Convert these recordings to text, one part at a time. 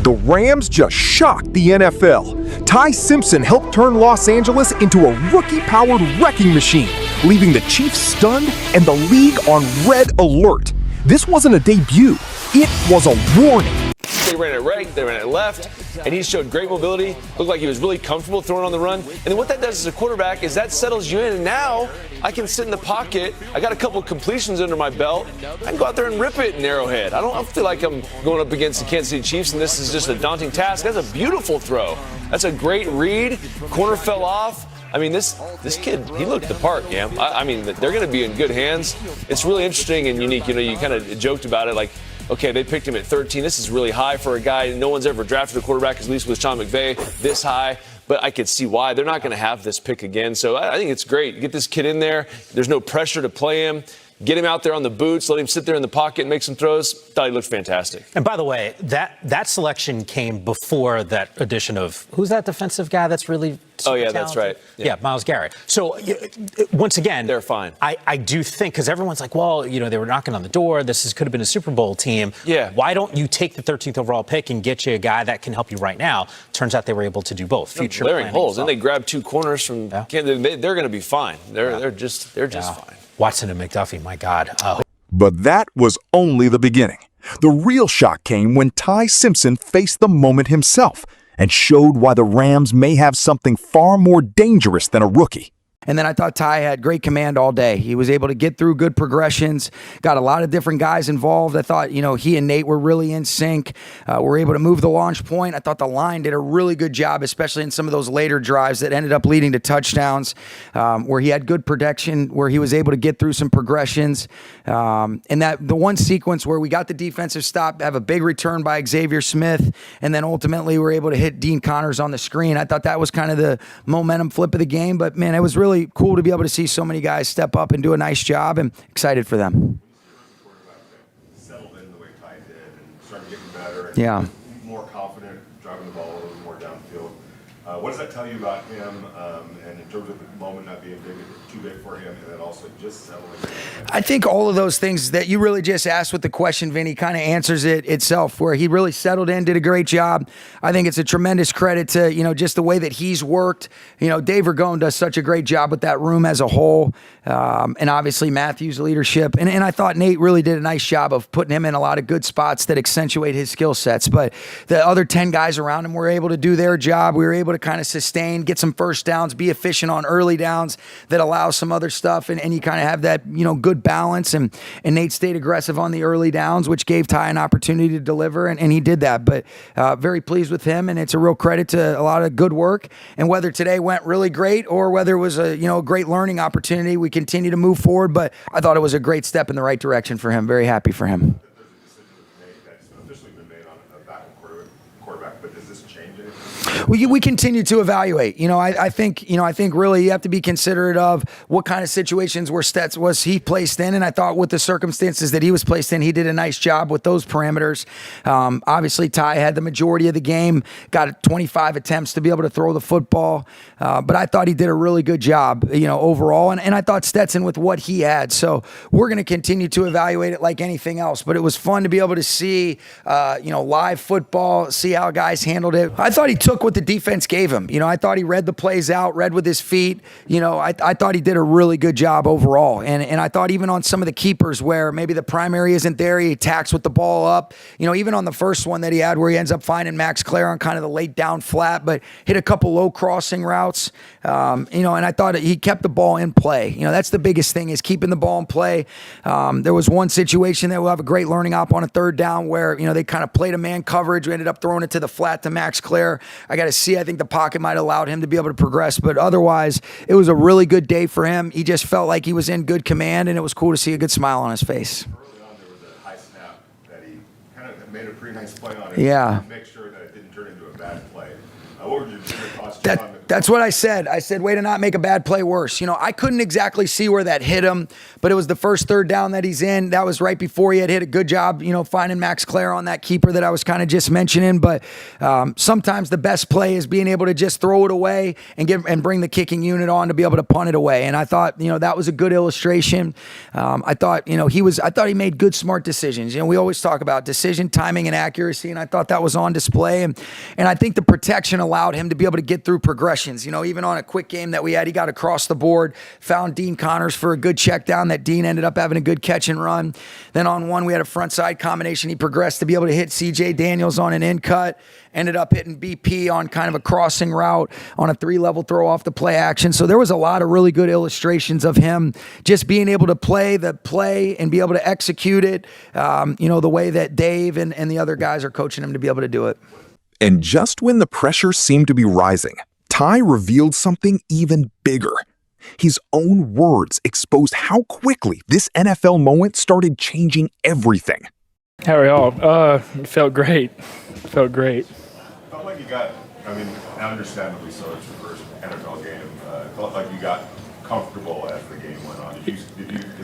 The Rams just shocked the NFL. Ty Simpson helped turn Los Angeles into a rookie-powered wrecking machine, leaving the Chiefs stunned and the league on red alert. This wasn't a debut, it was a warning. They ran it right, they ran it left, and he showed great mobility. Looked like he was really comfortable throwing on the run. And then what that does as a quarterback is that settles you in. And now I can sit in the pocket. I got a couple completions under my belt. I can go out there and rip it in Arrowhead. I don't feel like I'm going up against the Kansas City Chiefs, and this is just a daunting task. That's a beautiful throw. That's a great read. Corner fell off. I mean, this kid, he looked the part, yeah. I mean, they're going to be in good hands. It's really interesting and unique. You know, you kind of joked about it, like, okay, they picked him at 13. This is really high for a guy. No one's ever drafted a quarterback, at least with Sean McVay, this high. But I could see why. They're not going to have this pick again. So I think it's great. Get this kid in there. There's no pressure to play him. Get him out there on the boots. Let him sit there in the pocket and make some throws. Thought he looked fantastic. And by the way, that selection came before that addition of, who's that defensive guy that's really super talented? That's right. Yeah, Myles Garrett. So once again, they're fine. I do think, because everyone's like, well, you know, they were knocking on the door. This could have been a Super Bowl team. Yeah. Why don't you take the 13th overall pick and get you a guy that can help you right now? Turns out they were able to do both. Future blaring holes. Well. And they grabbed two corners from. Yeah. They're going to be fine. They're just fine. Watson and McDuffie, my God. But that was only the beginning. The real shock came when Ty Simpson faced the moment himself and showed why the Rams may have something far more dangerous than a rookie. And then I thought Ty had great command all day. He was able to get through good progressions, got a lot of different guys involved. I thought, you know, he and Nate were really in sync. Were able to move the launch point. I thought the line did a really good job, especially in some of those later drives that ended up leading to touchdowns, where he had good protection, where he was able to get through some progressions. And that the one sequence where we got the defensive stop, have a big return by Xavier Smith, and then ultimately we're able to hit Dean Connors on the screen. I thought that was kind of the momentum flip of the game. But, man, it was really cool to be able to see so many guys step up and do a nice job, and excited for them. Settled in the way Ty did and started getting better and more confident, driving the ball a little more downfield. What does that tell you about him, and in terms of the moment not being too big for him, and then also just settling in? I think all of those things that you really just asked with the question, Vinny, kind of answers it itself, where he really settled in, did a great job. I think it's a tremendous credit to, you know, just the way that he's worked. You know, Dave Ragone does such a great job with that room as a whole, and obviously Matthew's leadership. And I thought Nate really did a nice job of putting him in a lot of good spots that accentuate his skill sets. But the other 10 guys around him were able to do their job. We were able to kind of sustain, get some first downs, be efficient on early downs that allows some other stuff, and you kind of have that, you know, good balance. And Nate stayed aggressive on the early downs, which gave Ty an opportunity to deliver, and he did that. But very pleased with him, and it's a real credit to a lot of good work. And whether today went really great or whether it was a great learning opportunity, we continue to move forward. But I thought it was a great step in the right direction for him. Very happy for him. There's a decision that's officially been made on a backup quarterback, but does this change anything? We continue to evaluate. I think really you have to be considerate of what kind of situations was he placed in, and I thought with the circumstances that he was placed in, he did a nice job with those parameters. Obviously, Ty had the majority of the game, got 25 attempts to be able to throw the football, but I thought he did a really good job, overall, and I thought Stetson with what he had. So we're going to continue to evaluate it like anything else, but it was fun to be able to see, live football, see how guys handled it. I thought he took what the defense gave him. I thought he read the plays out, read with his feet. I thought he did a really good job overall. And I thought even on some of the keepers where maybe the primary isn't there, he attacks with the ball up. Even on the first one that he had where he ends up finding Max Clare on kind of the late down flat, but hit a couple low crossing routes. And I thought he kept the ball in play. That's the biggest thing is keeping the ball in play. There was one situation that we'll have a great learning op on a third down where, they kind of played a man coverage. We ended up throwing it to the flat to Max Clare. I got to see, I think the pocket might have allowed him to be able to progress, but otherwise it was a really good day for him. He just felt like he was in good command, and it was cool to see a good smile on his face. Early on, there was a high snap that he kind of made a pretty nice play on it. Yeah. To make sure that it didn't turn into a bad play. What were your thoughts on That's what I said. I said, way to not make a bad play worse. You know, I couldn't exactly see where that hit him, but it was the first third down that he's in. That was right before he had hit a good job, you know, finding Max Clare on that keeper that I was kind of just mentioning. But sometimes the best play is being able to just throw it away and bring the kicking unit on to be able to punt it away. And I thought, you know, that was a good illustration. I thought, you know, I thought he made good, smart decisions. You know, we always talk about decision, timing, and accuracy, and I thought that was on display. And I think the protection allowed him to be able to get through progressions. You know, even on a quick game that we had, he got across the board, found Dean Connors for a good check down that Dean ended up having a good catch and run. Then on one, we had a front side combination. He progressed to be able to hit CJ Daniels on an in cut, ended up hitting BP on kind of a crossing route on a 3-level throw off the play action. So there was a lot of really good illustrations of him just being able to play the play and be able to execute it, you know, the way that Dave and the other guys are coaching him to be able to do it. And just when the pressure seemed to be rising, Ty revealed something even bigger. His own words exposed how quickly this NFL moment started changing everything. How are y'all? Felt great. Felt great. Felt like you got, I mean, understandably so, it's your first NFL game. Felt like you got comfortable as the game went on. Is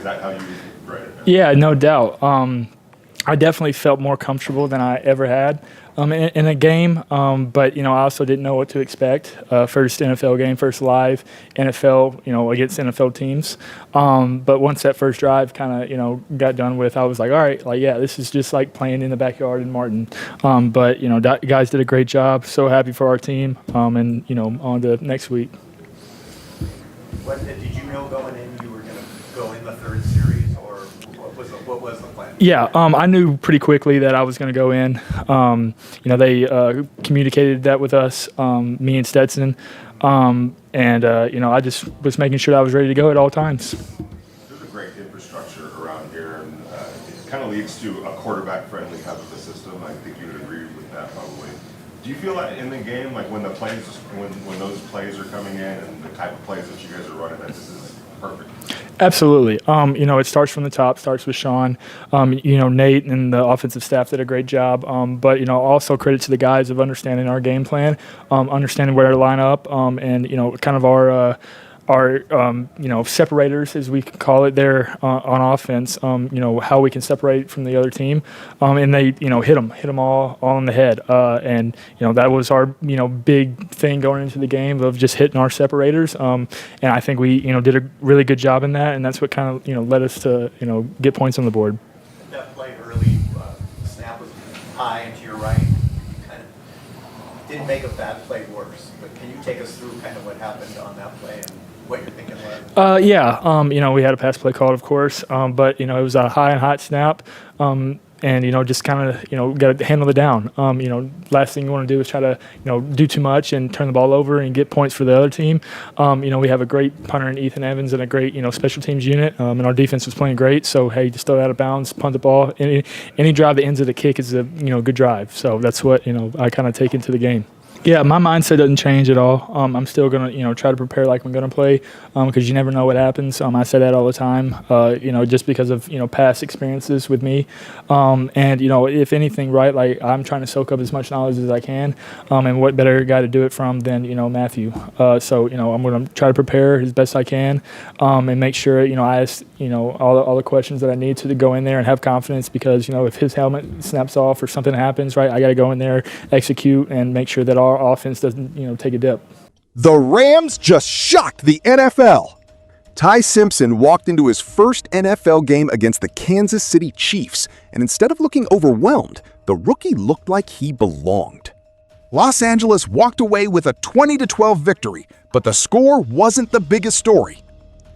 that how you read it? Yeah, no doubt. I definitely felt more comfortable than I ever had in a game, but, you know, I also didn't know what to expect. First NFL game, first live NFL, you know, against NFL teams. But once that first drive kind of, you know, got done with, I was like, all right, like, yeah, this is just like playing in the backyard in Martin. But, you know, guys did a great job. So happy for our team, and, you know, on to next week. Did you know going in you were going to go in the third series, or what was the plan? Yeah, I knew pretty quickly that I was going to go in. You know, they communicated that with us, me and Stetson, and you know, I just was making sure I was ready to go at all times. There's a great infrastructure around here, and it kind of leads to a quarterback-friendly type of a system. I think you would agree with that probably. Do you feel like in the game, like when those plays are coming in and the type of plays that you guys are running, that this is perfect? Absolutely. You know, it starts from the top, starts with Sean. You know, Nate and the offensive staff did a great job. But, you know, also credit to the guys of understanding our game plan, understanding where to line up, and, you know, kind of our you know, separators, as we call it there on offense, you know, how we can separate from the other team. And they, you know, hit them all on the head. And, you know, that was our, you know, big thing going into the game of just hitting our separators. And I think we, you know, did a really good job in that. And that's what kind of, you know, led us to, you know, get points on the board. That play early, snap was high and to your right. Kind of didn't make a bad play worse. But can you take us through kind of what happened on that play and what you're thinking was? Yeah, you know, we had a pass play called, of course, but, you know, it was a high and hot snap, and, you know, just kind of, you know, got to handle it down. You know, last thing you want to do is try to, you know, do too much and turn the ball over and get points for the other team. You know, we have a great punter in Ethan Evans and a great, you know, special teams unit, and our defense was playing great. So, hey, just throw it out of bounds, punt the ball. Any drive that ends with a kick is a, you know, good drive. So that's what, you know, I kind of take into the game. Yeah, my mindset doesn't change at all. I'm still going to, you know, try to prepare like I'm going to play, because you never know what happens. I say that all the time, you know, just because of, you know, past experiences with me. And, you know, if anything, right, like I'm trying to soak up as much knowledge as I can. And what better guy to do it from than, you know, Matthew. So, you know, I'm going to try to prepare as best I can, and make sure, you know, I ask, you know, all the questions that I need to go in there and have confidence, because, you know, if his helmet snaps off or something happens, right, I got to go in there, execute, and make sure that our offense doesn't, you know, take a dip. The Rams just shocked the NFL. Ty Simpson walked into his first NFL game against the Kansas City Chiefs, and instead of looking overwhelmed, the rookie looked like he belonged. Los Angeles walked away with a 20-12 victory, but the score wasn't the biggest story.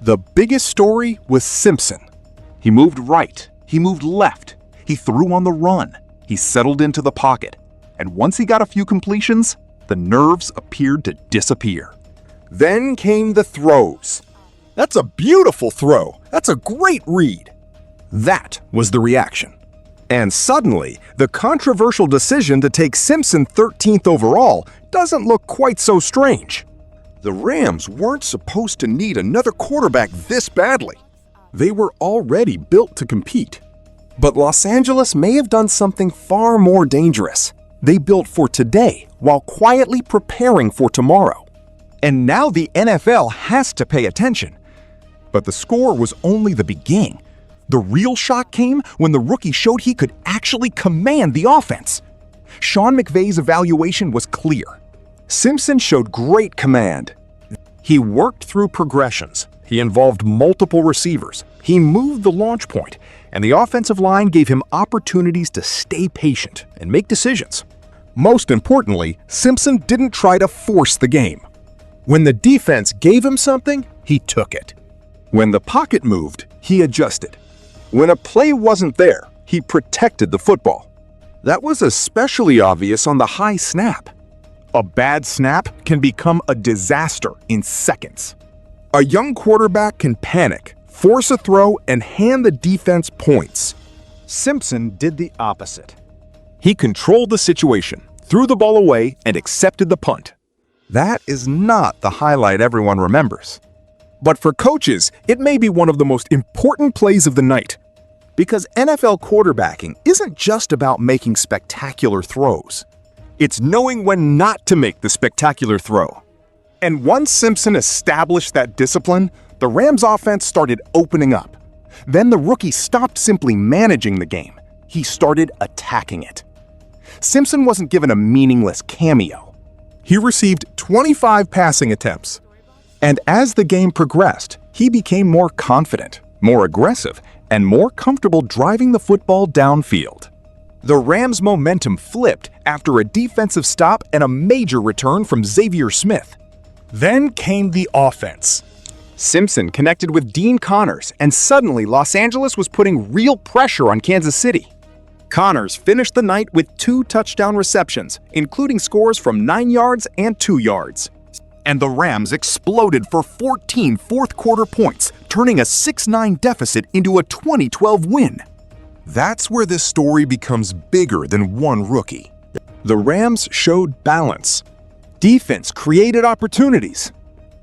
The biggest story was Simpson. He moved right, he moved left, he threw on the run, he settled into the pocket, and once he got a few completions, the nerves appeared to disappear. Then came the throws. That's a beautiful throw. That's a great read. That was the reaction. And suddenly, the controversial decision to take Simpson 13th overall doesn't look quite so strange. The Rams weren't supposed to need another quarterback this badly. They were already built to compete. But Los Angeles may have done something far more dangerous. They built for today while quietly preparing for tomorrow. And now the NFL has to pay attention. But the score was only the beginning. The real shock came when the rookie showed he could actually command the offense. Sean McVay's evaluation was clear. Simpson showed great command. He worked through progressions. He involved multiple receivers. He moved the launch point, and the offensive line gave him opportunities to stay patient and make decisions. Most importantly, Simpson didn't try to force the game. When the defense gave him something, he took it. When the pocket moved, he adjusted. When a play wasn't there, he protected the football. That was especially obvious on the high snap. A bad snap can become a disaster in seconds. A young quarterback can panic, force a throw, and hand the defense points. Simpson did the opposite. He controlled the situation, threw the ball away, and accepted the punt. That is not the highlight everyone remembers. But for coaches, it may be one of the most important plays of the night. Because NFL quarterbacking isn't just about making spectacular throws. It's knowing when not to make the spectacular throw. And once Simpson established that discipline, the Rams' offense started opening up. Then the rookie stopped simply managing the game. He started attacking it. Simpson wasn't given a meaningless cameo. He received 25 passing attempts. And as the game progressed, he became more confident, more aggressive, and more comfortable driving the football downfield. The Rams' momentum flipped after a defensive stop and a major return from Xavier Smith. Then came the offense. Simpson connected with Dean Connors, and suddenly Los Angeles was putting real pressure on Kansas City. Connors finished the night with 2 touchdown receptions, including scores from 9 yards and 2 yards. And the Rams exploded for 14 fourth-quarter points, turning a 6-9 deficit into a 20-12 win. That's where this story becomes bigger than one rookie. The Rams showed balance. Defense created opportunities.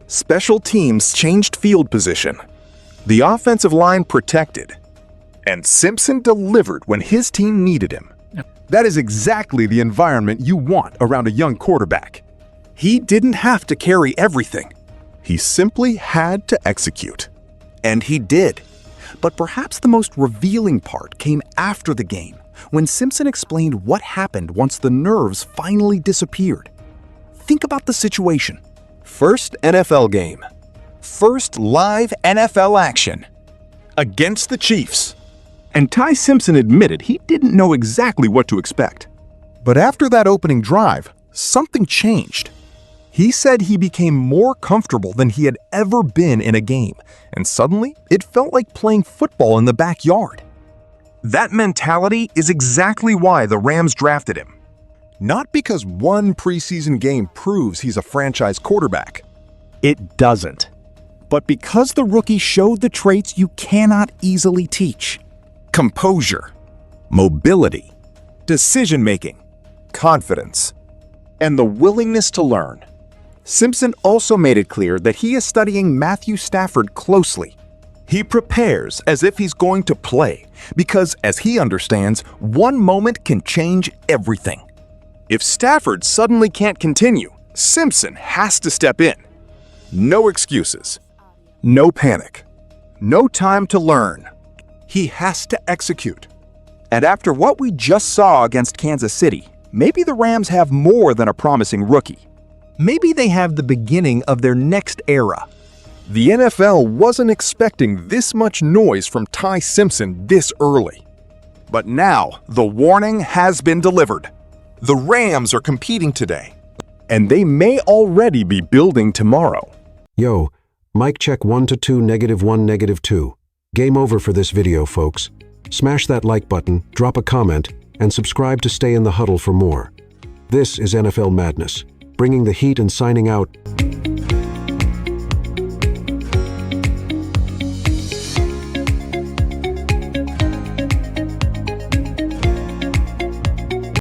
Special teams changed field position. The offensive line protected. And Simpson delivered when his team needed him. That is exactly the environment you want around a young quarterback. He didn't have to carry everything. He simply had to execute. And he did. But perhaps the most revealing part came after the game, when Simpson explained what happened once the nerves finally disappeared. Think about the situation. First NFL game. First live NFL action. Against the Chiefs. And Ty Simpson admitted he didn't know exactly what to expect. But after that opening drive, something changed. He said he became more comfortable than he had ever been in a game, and suddenly it felt like playing football in the backyard. That mentality is exactly why the Rams drafted him. Not because one preseason game proves he's a franchise quarterback. It doesn't. But because the rookie showed the traits you cannot easily teach. Composure, mobility, decision-making, confidence, and the willingness to learn. Simpson also made it clear that he is studying Matthew Stafford closely. He prepares as if he's going to play, because as he understands, one moment can change everything. If Stafford suddenly can't continue, Simpson has to step in. No excuses. No panic. No time to learn. He has to execute. And after what we just saw against Kansas City, maybe the Rams have more than a promising rookie. Maybe they have the beginning of their next era. The NFL wasn't expecting this much noise from Ty Simpson this early. But now, the warning has been delivered. The Rams are competing today, and they may already be building tomorrow. Yo, mic check 1 to 2, -1, -2. Game over for this video, folks. Smash that like button, drop a comment, and subscribe to stay in the huddle for more. This is NFL Madness, bringing the heat and signing out.